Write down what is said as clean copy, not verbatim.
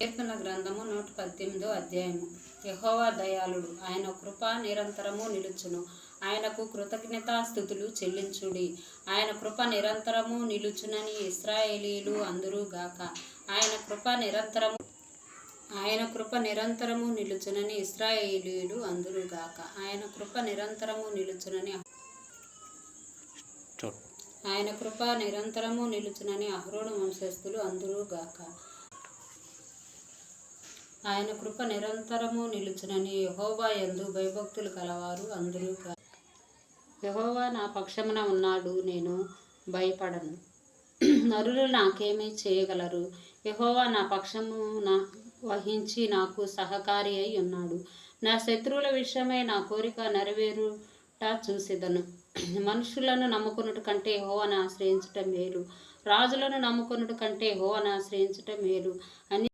కీర్తన గ్రంథము 118 అధ్యాయము. యెహోవా దయాళుడు, ఆయన కృప నిరంతరము నిలుచును. ఆయనకు కృతజ్ఞతాస్తుతులు చెల్లించుడి. ఆయన కృప నిరంతరము నిలుచునని ఇశ్రాయేలీయులు అందురుగాక. ఆయన కృప నిరంతరము నిలుచునని ఇశ్రాయేలీయులు అందురుగాక. ఆయన కృప నిరంతరము నిలుచునని అహరోను వంశస్థులు అందురుగాక. ఆయన కృప నిరంతరము నిలుచునని యెహోవా యందు భయభక్తులు కలవారు అందురుగాక. యెహోవా నా పక్షమున ఉన్నాడు, నేను భయపడను. నరులు నాకేమీ చేయగలరు? యెహోవా నా పక్షమున వహించి నాకు సహకారి అయి ఉన్నాడు. నా శత్రువుల విషయమై నా కోరిక నెరవేరుట చూసేదను. మనుషులను నమ్ముకొనుట కంటే యెహోవాను ఆశ్రయించుట మేలు. రాజులను నమ్ముకొనుట కంటే యెహోవాను ఆశ్రయించుట మేలు అని